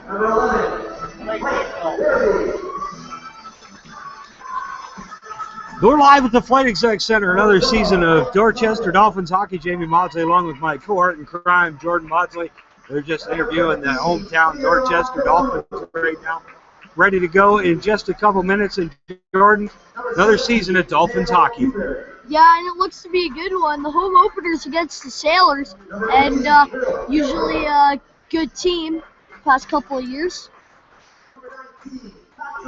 Number 11. We're live at the Flight Exec Center, another season of Dorchester Dolphins hockey. Jamie Maudsley along with my cohort in crime, Jordan Maudsley. They're just interviewing the hometown Dorchester Dolphins right now. Ready to go in just a couple minutes. And Jordan, another season of Dolphins hockey. Yeah, and it looks to be a good one. The home opener's against the Sailors, and usually a good team past couple of years.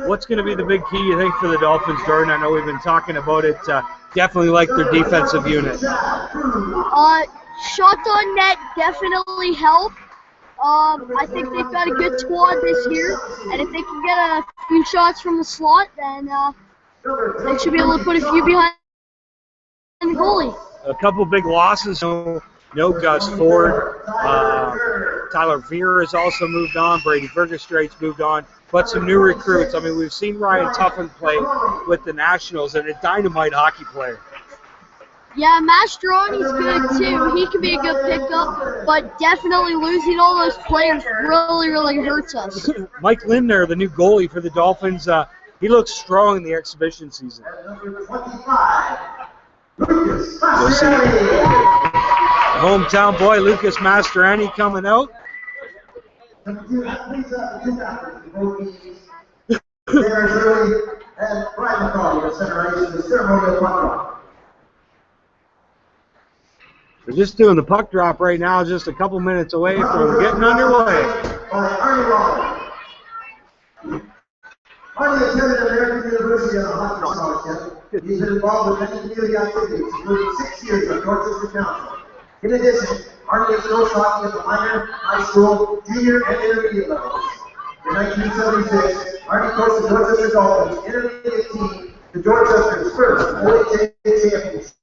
What's going to be the big key, you think, for the Dolphins, Jordan? I know we've been talking about it. Definitely like their defensive unit. Shots on net definitely help. I think they've got a good squad this year, and if they can get a few shots from the slot, then they should be able to put a few behind the goalie. A couple big losses. No Gus Ford. Tyler Veer has also moved on. Brady Burgestrate's moved on. But some new recruits. I mean, we've seen Ryan Tuffin play with the Nationals, and a dynamite hockey player. Yeah, Mastroini's good too. He can be a good pickup, but definitely losing all those players really, really hurts us. Mike Lindner, the new goalie for the Dolphins, he looks strong in the exhibition season. You'll see hometown boy Lucas Mastroini coming out. We're just doing the puck drop right now, just a couple minutes away from getting underway. Arnie attended American University on a hockey scholarship. He's been involved with many community activities, including 6 years on Dorchester Council. In addition, Arnie has coached hockey at the minor, high school, junior, and intermediate levels. In 1976, Arnie coached the Dorchester Dolphins intermediate team to Dorchester's first OHA championship.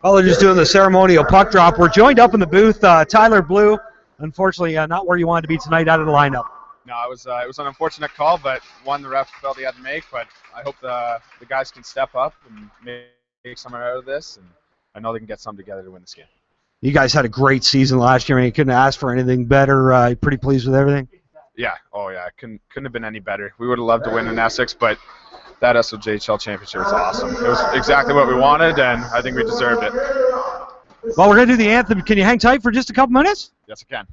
While they're just doing the ceremonial puck drop, we're joined up in the booth. Tyler Blue, unfortunately, not where you wanted to be tonight out of the lineup. No, it was an unfortunate call, but one the ref felt he had to make. But I hope the guys can step up and make something out of this, and I know they can get something together to win this game. You guys had a great season last year. I mean, you couldn't ask for anything better. Pretty pleased with everything? Yeah. Oh, yeah. Couldn't have been any better. We would have loved to win in Essex, but that SOJHL championship was awesome. It was exactly what we wanted, and I think we deserved it. Well, we're going to do the anthem. Can you hang tight for just a couple minutes? Yes, I can.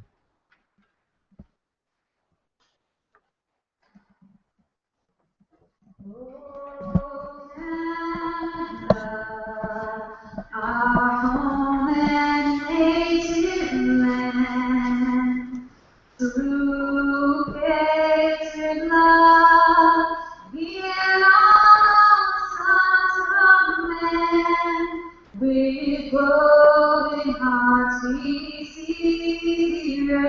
Our home and native land, through patriot love, in all sons of men, with golden hearts we see the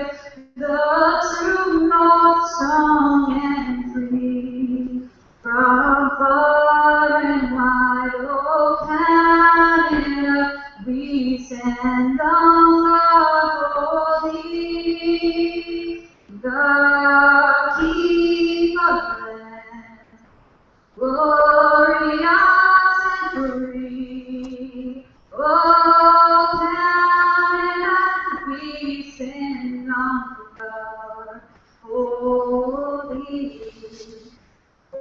true north, strong and free, from far and wide, oh Canada, we stand on guard for thee, the King of land, glorious and free. Oh Canada, we stand on guard for thee.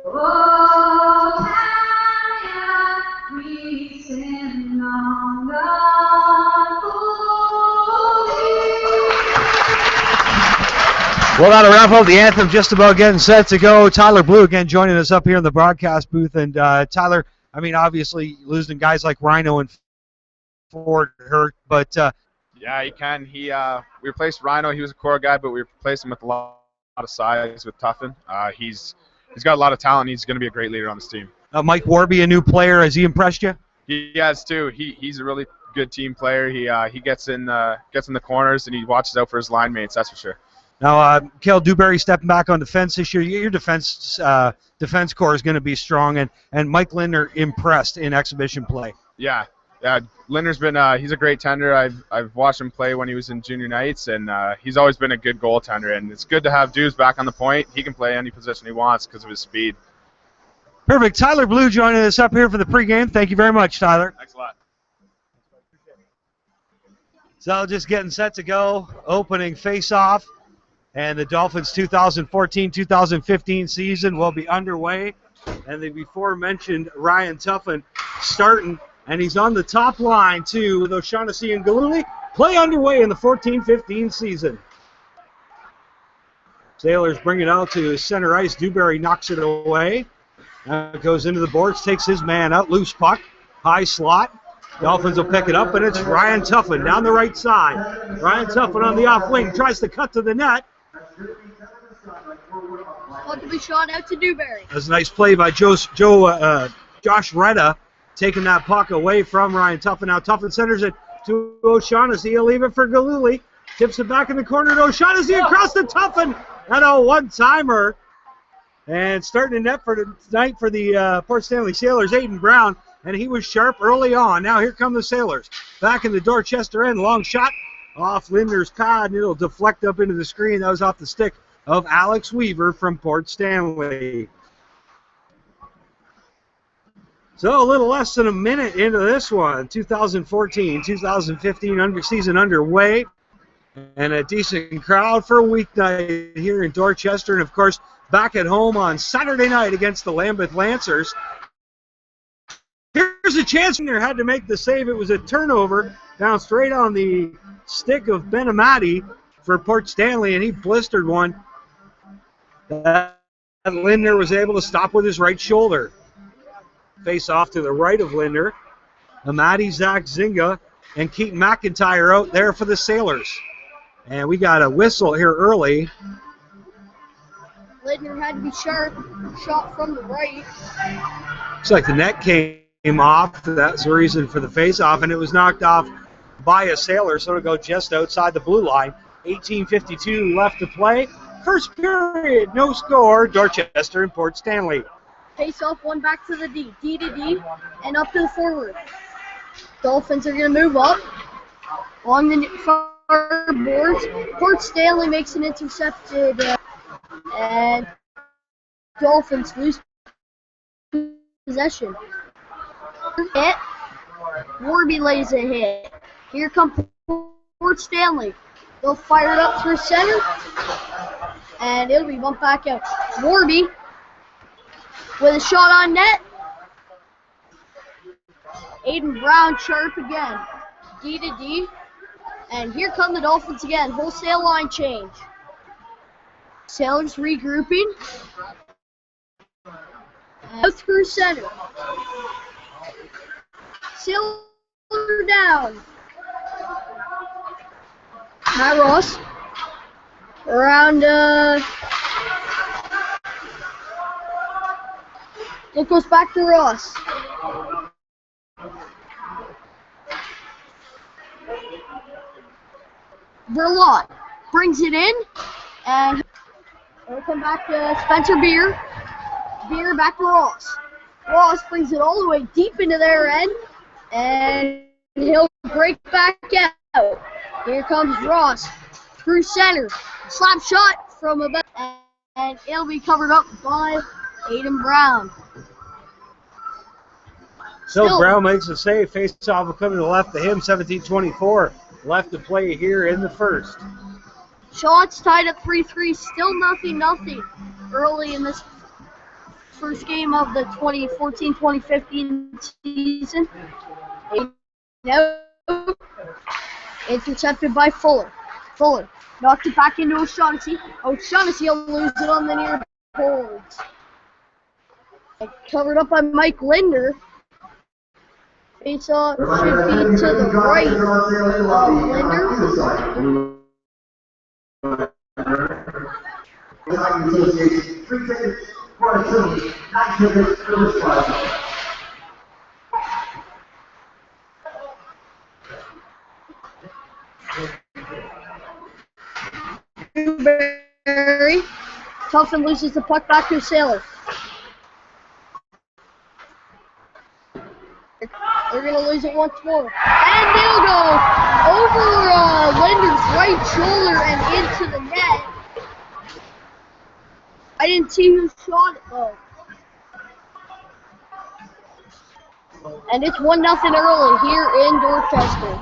Oh Canada, we stand on guard for thee. Well, that'll wrap up the anthem. Just about getting set to go. Tyler Blue again joining us up here in the broadcast booth. And Tyler, I mean, obviously losing guys like Rhino and Ford hurt, but yeah, he can. We replaced Rhino. He was a core guy, but we replaced him with a lot of size with Tuffin. He's got a lot of talent. He's going to be a great leader on this team. Mike Warby, a new player, has he impressed you? He has too. He's a really good team player. He gets in the corners and he watches out for his line mates. That's for sure. Now, Cale Dewberry stepping back on defense this year. Your defense core is going to be strong, and Mike Lindner impressed in exhibition play. Yeah. Linder's been he's a great tender. I've watched him play when he was in junior nights, and he's always been a good goaltender. And it's good to have Dews back on the point. He can play any position he wants because of his speed. Perfect. Tyler Blue joining us up here for the pregame. Thank you very much, Tyler. Thanks a lot. So just getting set to go. Opening face-off. And the Dolphins' 2014-2015 season will be underway. And the before-mentioned Ryan Tuffin starting, and he's on the top line, too, with O'Shaughnessy and Gillooly. Play underway in the 14-15 season. Sailors bring it out to center ice. Dewberry knocks it away. Now it goes into the boards, takes his man out, loose puck, high slot. Dolphins will pick it up, and it's Ryan Tuffin down the right side. Ryan Tuffin on the off wing, tries to cut to the net. Want to be shot out to Dewberry. That's a nice play by Josh Retta, taking that puck away from Ryan Tuffin. Now Tuffin centers it to O'Shaughnessy. He'll leave it for Gillooly. Tips it back in the corner to O'Shaughnessy across the Tuffin. And a one-timer. And starting the net for tonight for the Port Stanley Sailors, Aiden Brown. And he was sharp early on. Now here come the Sailors. Back in the Dorchester end. Long shot off Linder's pad, and it'll deflect up into the screen. That was off the stick of Alex Weaver from Port Stanley. So a little less than a minute into this one. 2014-2015 season underway. And a decent crowd for a weeknight here in Dorchester. And, of course, back at home on Saturday night against the Lambeth Lancers. Here's a chance. There had to make the save. It was a turnover down straight on the stick of Benamati for Port Stanley, and he blistered one. Linder was able to stop with his right shoulder. Face off to the right of Linder. Amati, Zach Zinga, and Keaton McIntyre out there for the Sailors. And we got a whistle here early. Linder had to be sharp. Shot from the right. Looks like the net came off. That's the reason for the face-off, and it was knocked off by a Sailor, so it'll go just outside the blue line. 18:52 left to play. First period, no score. Dorchester and Port Stanley. Face-off, one back to the D. D to D, and up to the forward. Dolphins are going to move up along the far boards. Port Stanley makes an intercepted, and Dolphins lose possession. Hit. Warby lays a hit. Here comes Port Stanley. They'll fire it up through center, and it'll be bumped back out. Warby with a shot on net. Aiden Brown sharp again. D to D. And here come the Dolphins again. Wholesale line change. Sailors regrouping. Out through center. Sailor down. Matt Ross. Around, it goes back to Ross. Verlot brings it in, and it'll come back to Spencer Beer. Beer back to Ross. Ross brings it all the way deep into their end, and he'll break back out. Here comes Ross through center. Slap shot from about, and it'll be covered up by Aiden Brown. So Brown makes a save. Face-off will come to the left of him. 17:24 left to play here in the first. Shots tied at 3-3. Still nothing early in this first game of the 2014-2015 season. No. Intercepted by Fuller. Fuller knocked it back into O'Shaughnessy. O'Shaughnessy will lose it on the near boards. Covered up by Mike Linder. Face-off should be to the right of Linder. Dewberry. Tuffin loses the puck back to Sailor. They're going to lose it once more. And they'll go over Linder's right shoulder and into the net. I didn't see who shot it, though. And it's 1-0 early here in Dorchester.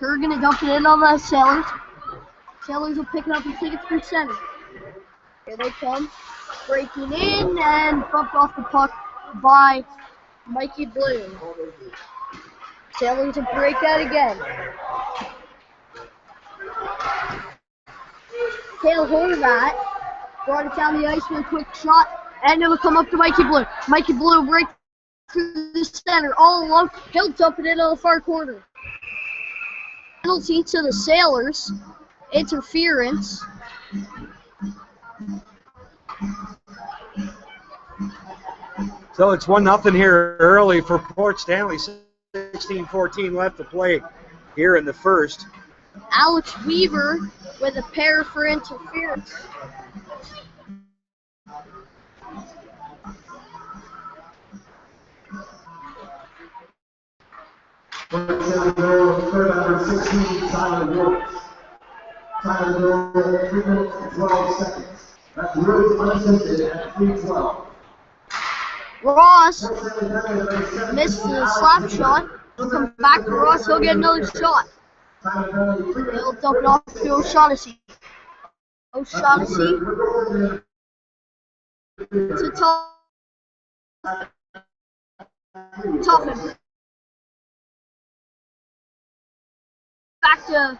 They're going to dump it in on the Sailors. Sailors will pick it up and take it through center. Here they come. Breaking in and bumped off the puck by Mikey Blue. Sailors will break that again. Kale Horvat brought it down the ice with a quick shot, and it will come up to Mikey Blue. Mikey Blue break through the center all alone. He'll dump it into the far corner. Penalty to the Sailors. Interference. So it's 1-0 here early for Port Stanley. 16-14 left to play here in the first. Alex Weaver with a pair for interference. Number 16, Tyler Brooks. Tyler Brooks, 3 minutes and 12 seconds. That's Rose unassisted at 3:12. Ross missed the slap shot. He'll come back to Ross. He'll get another shot. He'll dump it off to O'Shaughnessy. O'Shaughnessy to Toughen. Back to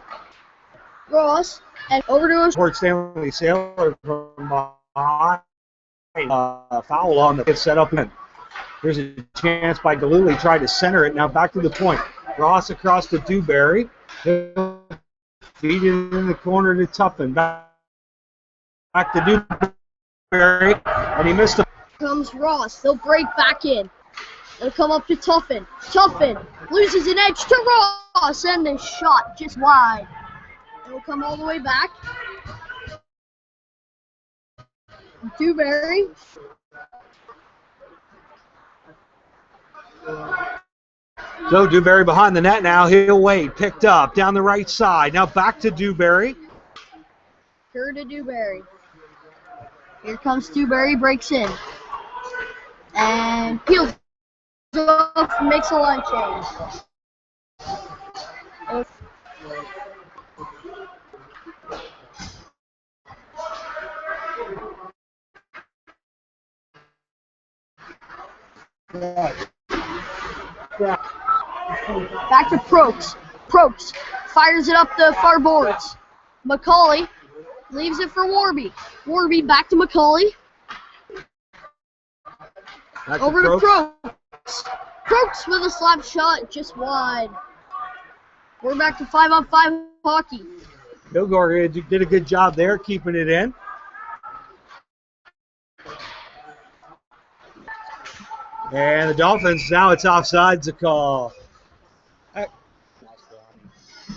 Ross and over to Port Stanley Sailor from behind. Foul on the get set up. And here's a chance by Galuli. Tried to center it. Now back to the point. Ross across to Dewberry. He'll feed it in the corner to Tuffin. Back to Dewberry. And he missed the. Comes Ross. They'll break back in. They'll come up to Tuffin. Tuffin loses an edge to Ross. And the shot just wide. It'll come all the way back. Dewberry. So Dewberry behind the net now. He'll wait. Picked up down the right side. Now back to Dewberry. Here to Dewberry. Here comes Dewberry. Breaks in. And peels off. Makes a line change. Back to Prokes. Prokes fires it up the far boards. McCauley leaves it for Warby. Warby back to McCauley. Over to Prokes. Prokes with a slap shot just wide. We're back to 5-on-5 hockey. Kilgore did a good job there keeping it in. And the Dolphins, now it's offsides a call.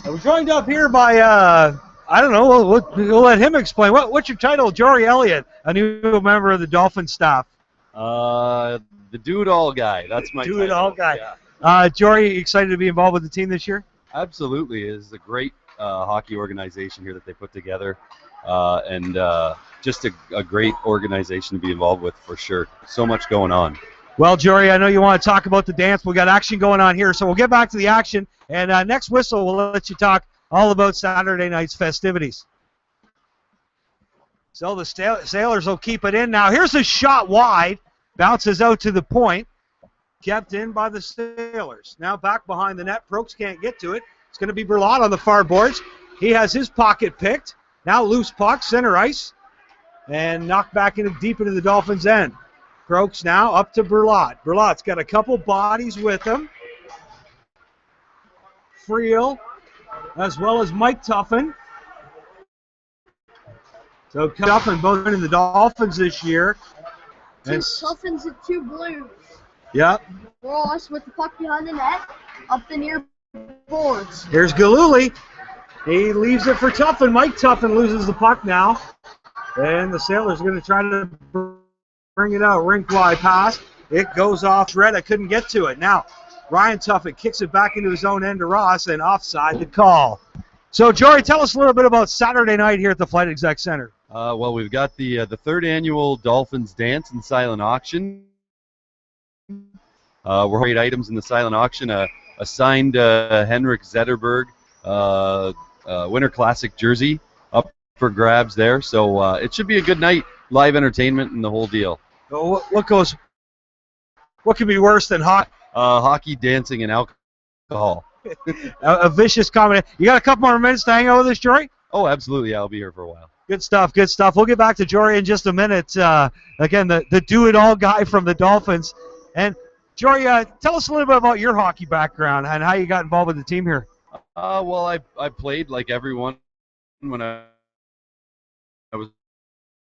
We're joined up here by, I don't know, we'll let him explain. What's your title? Jory Elliott, a new member of the Dolphins staff. The do-it-all guy. That's my Do-it-all guy. Yeah. Jory, excited to be involved with the team this year? Absolutely. It's a great hockey organization here that they put together. And just a great organization to be involved with for sure. So much going on. Well, Jory, I know you want to talk about the dance. We got action going on here, so we'll get back to the action. And next whistle, we'll let you talk all about Saturday night's festivities. So the Sailors will keep it in now. Here's a shot wide. Bounces out to the point. Kept in by the Sailors. Now back behind the net. Prokes can't get to it. It's going to be Berlot on the far boards. He has his pocket picked. Now loose puck, center ice. And knocked back deep into the Dolphins' end. Prokes now up to Berlot. Berlot's got a couple bodies with him. Friel, as well as Mike Tuffin. So Tuffin both in the Dolphins this year. Two Tuffins and two Blues. Yep. Ross with the puck behind the net, up the near boards. Here's Galuli. He leaves it for Tuffin. Mike Tuffin loses the puck now. And the Sailors are going to try to bring it out. Rink wide pass. It goes off red. I couldn't get to it. Now, Ryan Tuffin kicks it back into his own end to Ross, and offside the call. So, Jory, tell us a little bit about Saturday night here at the Flight Exec Center. Well, we've got the third annual Dolphins Dance and Silent Auction. We're great items in the silent auction. A signed Henrik Zetterberg Winter Classic jersey up for grabs there. So it should be a good night, live entertainment and the whole deal. What could be worse than Hockey, dancing, and alcohol. a vicious combination? You got a couple more minutes to hang out with us, Jory? Oh, absolutely. Yeah, I'll be here for a while. Good stuff, good stuff. We'll get back to Jory in just a minute. Again, the do-it-all guy from the Dolphins. And, Jory, tell us a little bit about your hockey background and how you got involved with the team here. Well, I played like everyone when I was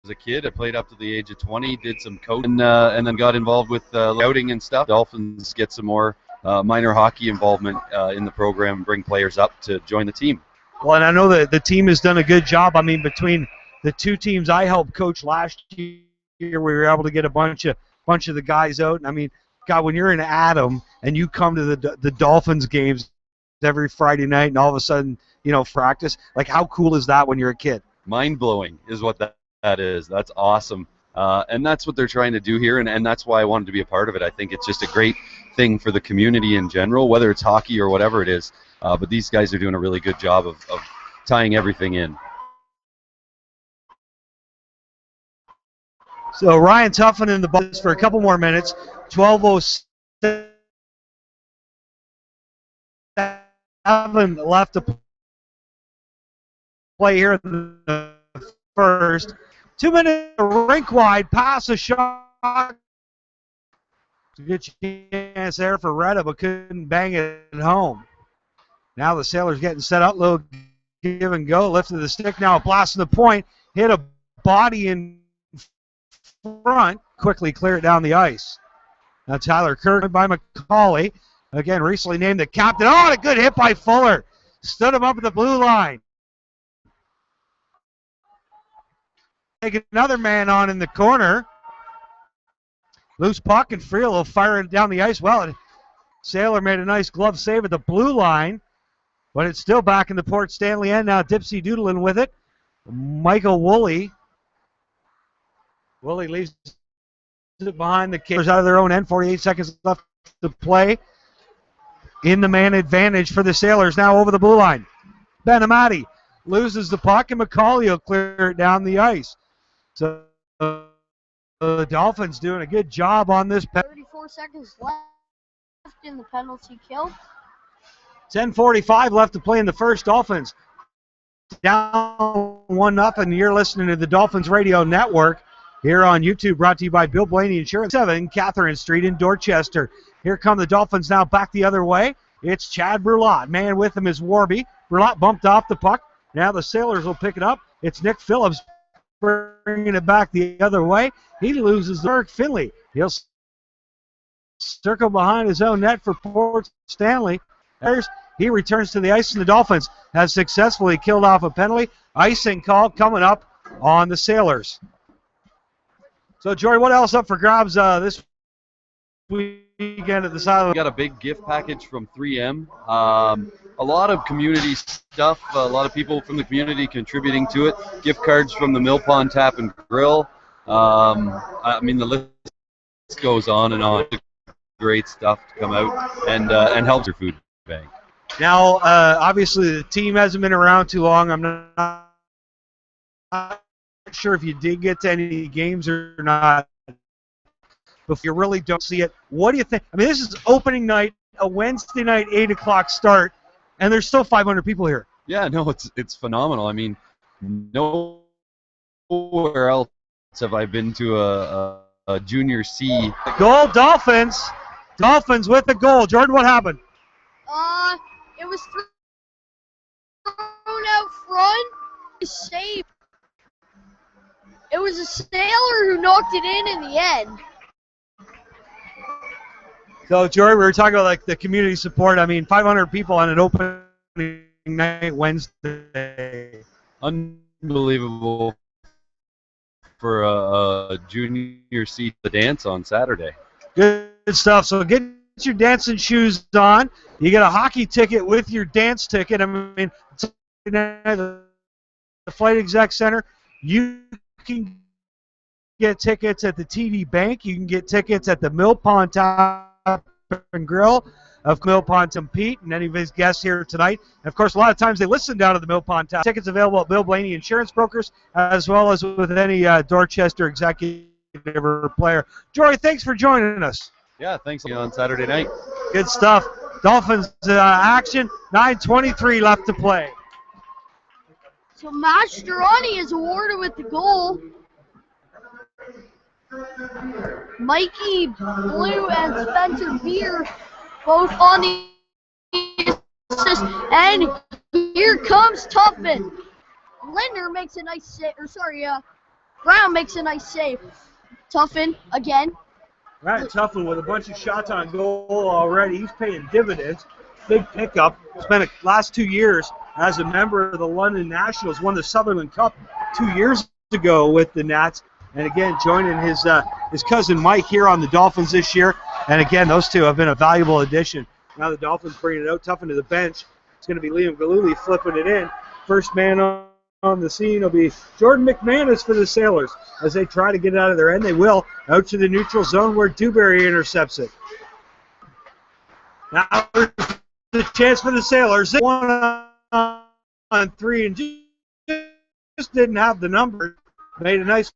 a kid. I played up to the age of 20, did some coaching, and then got involved with scouting and stuff. Dolphins get some more minor hockey involvement in the program and bring players up to join the team. Well, and I know that the team has done a good job. I mean, between the two teams I helped coach last year, we were able to get a bunch of the guys out. And I mean, God, when you're in Adam and you come to the Dolphins games every Friday night and all of a sudden, practice, like how cool is that when you're a kid? Mind-blowing is what that is. That's awesome. And that's what they're trying to do here, and that's why I wanted to be a part of it. I think it's just a great thing for the community in general, whether it's hockey or whatever it is. But these guys are doing a really good job of tying everything in. So Ryan Tuffin in the box for a couple more minutes. 12:07 left to play here in the first. 2 minutes rink wide, pass a shot. Good chance there for Retta, but couldn't bang it home. Now the Sailors getting set up, little give and go, lifted the stick, now a blast to the point, hit a body in front, quickly clear it down the ice. Now Tyler Kirk by McCauley, again recently named the captain. Oh, and a good hit by Fuller. Stood him up at the blue line. Take another man on in the corner. Loose puck, and Friel will fire it down the ice. Well, Sailor made a nice glove save at the blue line, but it's still back in the Port Stanley end. Now Dipsy doodling with it. Michael Woolley. Woolley leaves it behind the kickers out of their own end. 48 seconds left to play. In the man advantage for the Sailors. Now over the blue line. Benamati loses the puck, and McCauley will clear it down the ice. So the Dolphins doing a good job on this. 34 seconds left in the penalty kill. 10:45 left to play in the first. Dolphins down 1-0. You're listening to the Dolphins Radio Network here on YouTube, brought to you by Bill Blaney Insurance. 7 Catherine Street in Dorchester. Here come the Dolphins now back the other way. It's Chad Brulot. Man with him is Warby. Brulot bumped off the puck. Now the Sailors will pick it up. It's Nick Phillips bringing it back the other way. He loses Eric Finley. He'll circle behind his own net for Port Stanley. He returns to the ice, and the Dolphins have successfully killed off a penalty. Icing call coming up on the Sailors. So, Jory, what else up for grabs this weekend at the sideline? We got a big gift package from 3M. A lot of community stuff, a lot of people from the community contributing to it. Gift cards from the Mill Pond Tap and Grill. I mean, the list goes on and on. Great stuff to come out and helps your food bank. Now, obviously, the team hasn't been around too long. I'm not sure if you did get to any games or not, but if you really don't see it, what do you think? I mean, this is opening night, a Wednesday night, 8 o'clock start, and there's still 500 people here. Yeah, no, it's phenomenal. I mean, nowhere else have I been to a Junior C. Goal, Dolphins. Dolphins with the goal. Jordan, what happened? It was thrown out front. Saved. It was a Sailor who knocked it in the end. So, Jory, we were talking about like the community support. I mean, 500 people on an opening night Wednesday. Unbelievable for a Junior C to dance on Saturday. Good stuff. So get your dancing shoes on. You get a hockey ticket with your dance ticket. I mean, the Flight Exec Center. You can get tickets at the TD Bank. You can get tickets at the Mill Pond Tap and Grill. of Mill Pond to compete and any of his guests here tonight. And of course, a lot of times they listen down to the Mill Pond Tap. Tickets available at Bill Blaney Insurance Brokers, as well as with any Dorchester executive or player. Jory, thanks for joining us. Yeah, thanks on Saturday night. Good stuff. Dolphins action, 9:23 left to play. So Mastroianni is awarded with the goal. Mikey Blue and Spencer Beer both on the assist. And here comes Tuffin. Linder makes a nice save. Brown makes a nice save. Tuffin again. Right, Tuffin with a bunch of shots on goal already. He's paying dividends. Big pickup. Spent the last 2 years as a member of the London Nationals. Won the Sutherland Cup 2 years ago with the Nats. And again, joining his cousin Mike here on the Dolphins this year. And again, those two have been a valuable addition. Now the Dolphins bringing it out, Tuffin to the bench. It's going to be Liam Galuli flipping it in. First man on the scene will be Jordan McManus for the Sailors as they try to get it out of their end. They will. Out to the neutral zone where Dewberry intercepts it. Now there's the chance for the Sailors. They 1-on-3 and just didn't have the number. Made a nice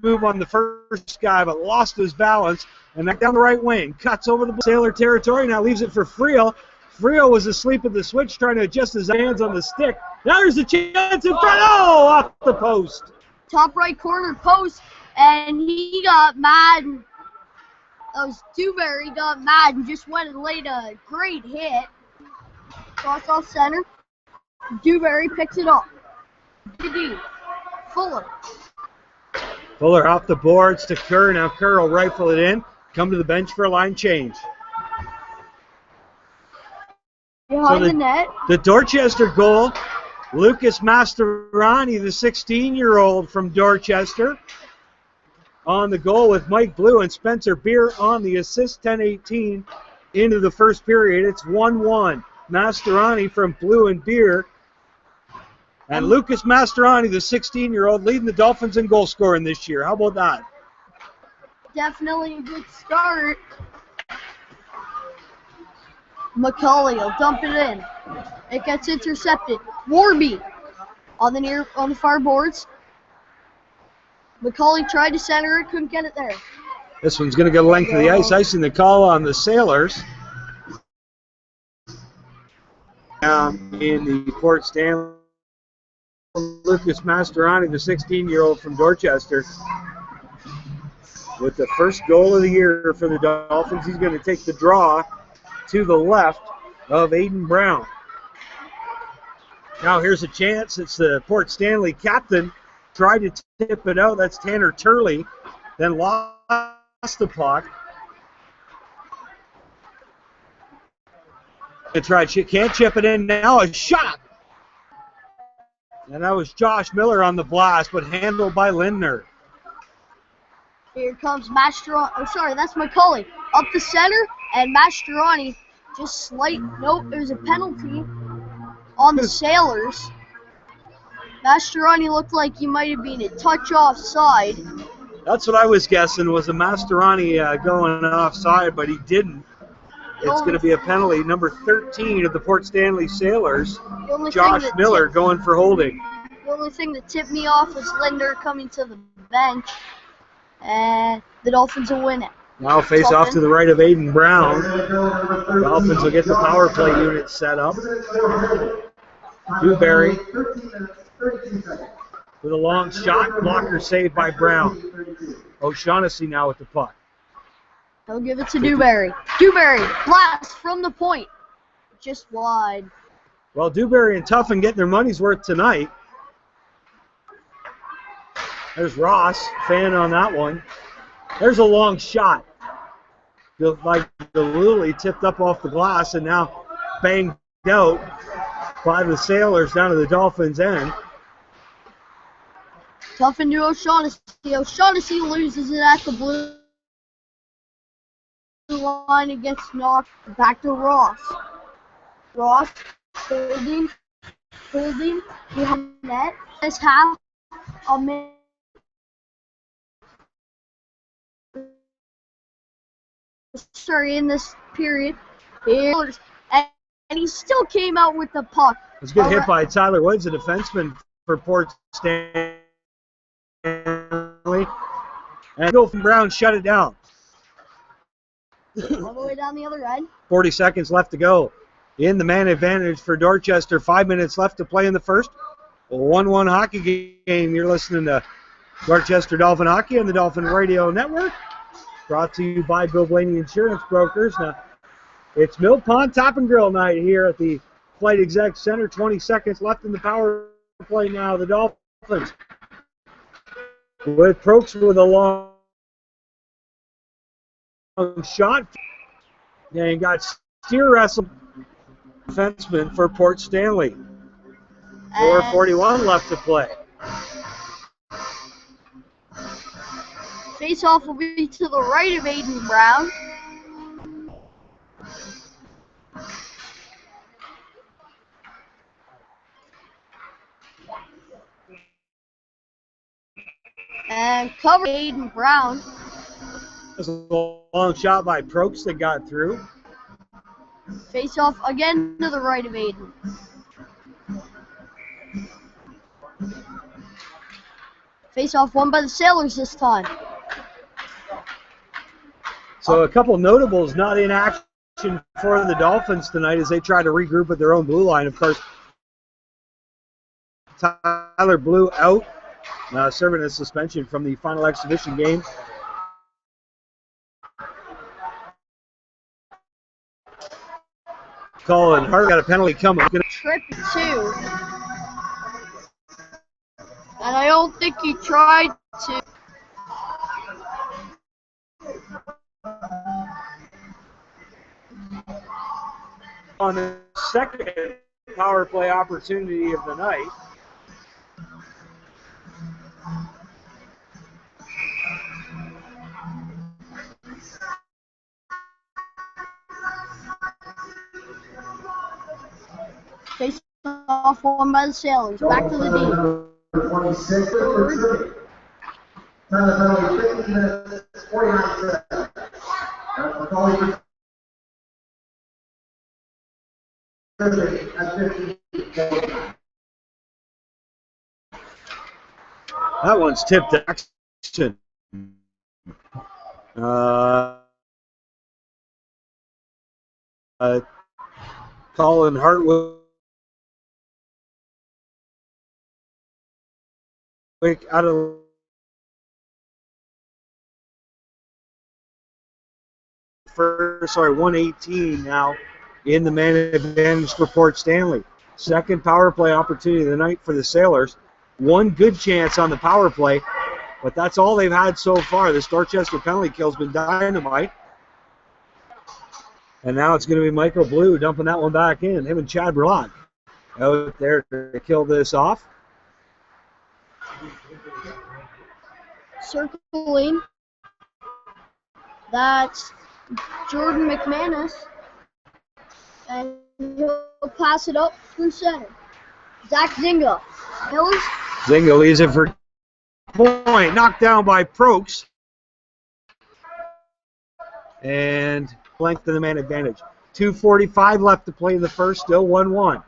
move on the first guy, but lost his balance. And back down the right wing. Cuts over the Sailor territory. Now leaves it for Friel. Friel was asleep at the switch trying to adjust his hands on the stick. Now there's a chance in front. Oh, off the post. Top right corner post. And he got mad. That was Dewberry got mad and just went and laid a great hit. Cross off center. Dewberry picks it up. D. Fuller. Fuller off the boards to Kerr. Now Kerr will rifle it in. Come to the bench for a line change. Behind the net. The Dorchester goal, Lucas Mastroianni, the 16-year-old from Dorchester, on the goal with Mike Blue and Spencer Beer on the assist, 10-18 into the first period. It's 1-1. Mastroianni from Blue and Beer. And Lucas Mastroianni, the 16-year-old, leading the Dolphins in goal scoring this year. How about that? Definitely a good start. McCauley will dump it in. It gets intercepted. Warby on the far boards. McCauley tried to center it, couldn't get it there. This one's going to get a length of the ice. Icing the call on the Sailors. In the Port Stanley, Lucas Mastroianni, the 16-year-old from Dorchester, with the first goal of the year for the Dolphins. He's going to take the draw to the left of Aiden Brown. Now here's a chance. It's the Port Stanley captain. Tried to tip it out. That's Tanner Turley. Then lost the puck. And can't chip it in now. A shot. And that was Josh Miller on the blast, but handled by Lindner. Here comes Mastroianni. Oh, sorry, that's McCauley. Up the center, and Mastroianni just slight. Nope, there's a penalty on the Sailors. Mastroianni looked like he might have been a touch offside. That's what I was guessing, was a Mastroianni going offside, but he didn't. It's going to be a penalty. Number 13 of the Port Stanley Sailors, Josh Miller, going for holding. The only thing that tipped me off was Linder coming to the bench, and the Dolphins will win it. Now face off to the right of Aiden Brown. The Dolphins will get the power play unit set up. Dewberry with a long shot. Blocker saved by Brown. O'Shaughnessy now with the puck. He'll give it to Dewberry. Dewberry, blast from the point. Just wide. Well, Dewberry and Tuffin getting their money's worth tonight. There's Ross, fan on that one. There's a long shot. Like the Lily tipped up off the glass and now banged out by the Sailors down to the Dolphins' end. Tuffin to O'Shaughnessy. O'Shaughnessy loses it at the blue line and gets knocked back to Ross. Ross holding behind the net. This half a minute. Sorry, in this period. And he still came out with the puck. It was a good hit by Tyler Woods, a defenseman for Port Stanley. And Dolphin Brown shut it down. All the way down the other end. 40 seconds left to go. In the man advantage for Dorchester. 5 minutes left to play in the first. A 1-1 hockey game. You're listening to Dorchester Dolphin Hockey on the Dolphin Radio Network. Brought to you by Bill Blaney Insurance Brokers. Now, it's Mill Pond Top and Grill night here at the Flight Exec Center. 20 seconds left in the power play now. The Dolphins with Prokes with a long shot. And got steer wrestled defenseman for Port Stanley. 4:41 left to play. Face-off will be to the right of Aiden Brown. And cover Aiden Brown. That's a long shot by Prokes that got through. Face-off again to the right of Aiden. Face-off won by the Sailors this time. So a couple notables not in action for the Dolphins tonight as they try to regroup with their own blue line. Of course, Tyler Blue out, serving a suspension from the final exhibition game. Colin Hart got a penalty coming. Trip two. And I don't think he tried to. On the second power play opportunity of the night. Face off one by the Sailors. Back to the D. 26 for time of penalty 15 minutes, 49 seconds. That one's tipped to action. Colin Hartwick out of first, 118 now in the man advantage for Port Stanley. Second power play opportunity of the night for the Sailors. One good chance on the power play, but that's all they've had so far. This Dorchester penalty kill's been dynamite. And now it's going to be Michael Blue dumping that one back in. Him and Chad Brock out there to kill this off. Circling. That's Jordan McManus. And he'll pass it up through center. Zach Zinga. Hills. Zinga leaves it for point. Knocked down by Prokes. And length of the man advantage. 2:45 left to play in the first. Still 1-1.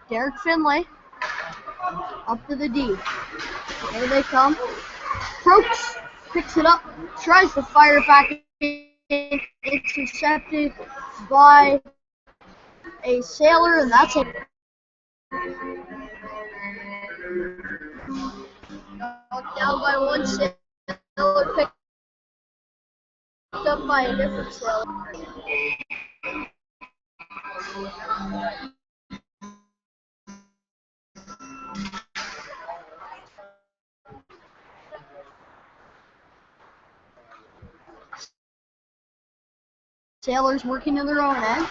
Derek Finlay. Up to the D. Here they come. Prokes picks it up. Tries to fire it back in. Intercepted by a Sailor, and that's it. Knocked down by one Sailor, picked up by a different Sailor. Sailors working in their own end.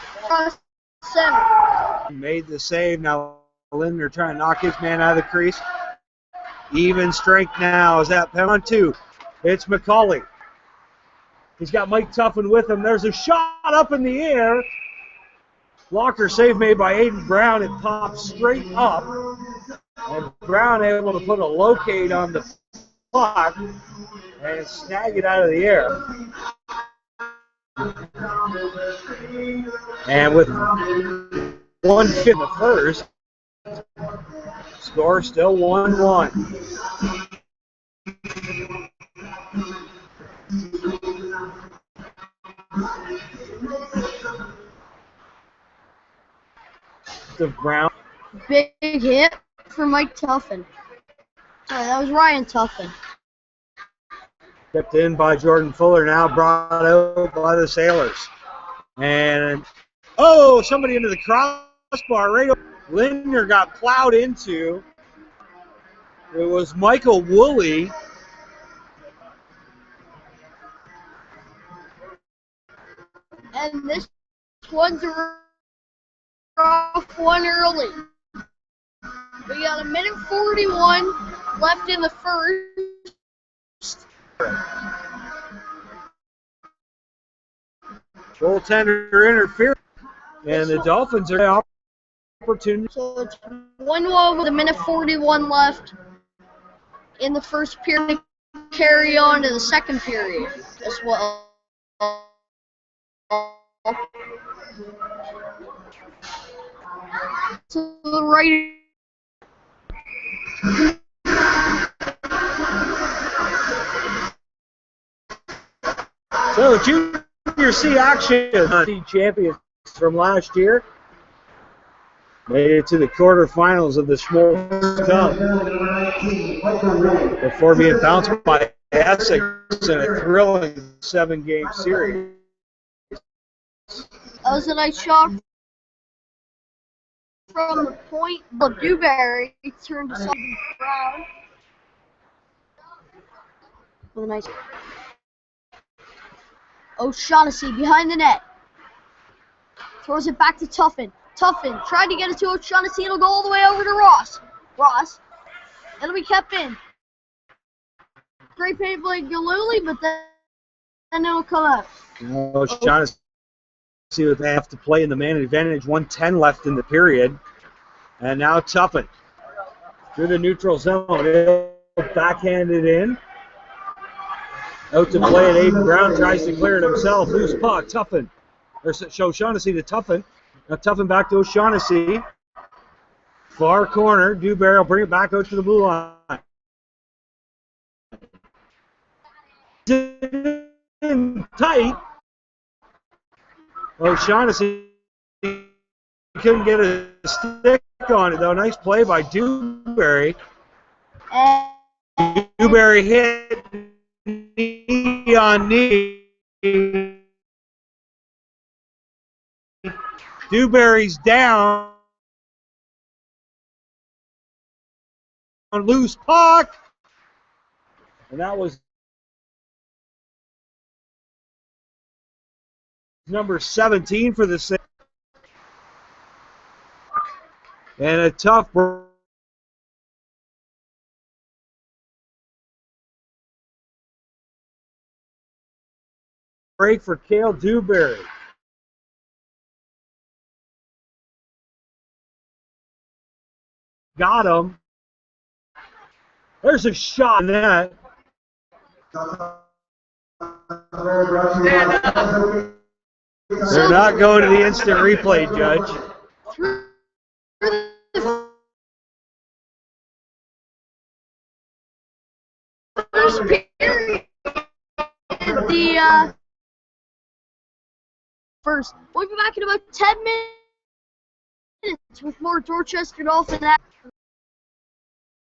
7. Made the save. Now Lindner trying to knock his man out of the crease. Even strength now. Is that pen on 2? It's McCauley. He's got Mike Tuffin with him. There's a shot up in the air. Blocker save made by Aiden Brown. It pops straight up. And Brown able to put a locate on the puck and snag it out of the air. And with 1:50 in the first, score still 1-1. Brown. Big hit for Mike Tuffin. Sorry, that was Ryan Tuffin. Kept in by Jordan Fuller, now brought out by the Sailors. And, oh, somebody into the crossbar. Right over. Lindner got plowed into. It was Michael Woolley. And this one's a rough one early. We got a minute 41 left in the first. Goaltender interference, and the Dolphins are opportunity. So it's 1-1 with a minute 41 left in the first period. Carry on to the second period as well. To the right. So Junior C action, the champions from last year, made it to the quarterfinals of the Schmorz Cup before being bounced by Essex in a thrilling 7-game series. That was a nice shot from the point, but Dewberry turned to something Brown with a nice O'Shaughnessy behind the net. Throws it back to Tuffin. Tuffin tried to get it to O'Shaughnessy. It'll go all the way over to Ross. Ross. It'll be kept in. Great play by Galuli, but then it'll come out. O'Shaughnessy would have to play in the man advantage. 1:10 left in the period. And now Tuffin through the neutral zone. He'll backhand it in. Out to play it. Aiden Brown tries to clear it himself. Loose puck. Tuffin. Or O'Shaughnessy to Tuffin. Now Tuffin back to O'Shaughnessy. Far corner. Dewberry will bring it back out to the blue line. In tight. O'Shaughnessy couldn't get a stick on it though. Nice play by Dewberry. Dewberry hit knee on knee. Dewberry's down. Loose puck. And that was number 17 for the Saints. And a tough break for Cale Dewberry. Got him. There's a shot in that. They're not going to the instant replay, Judge. First period, first. We'll be back in about 10 minutes with more Dorchester Dolphins.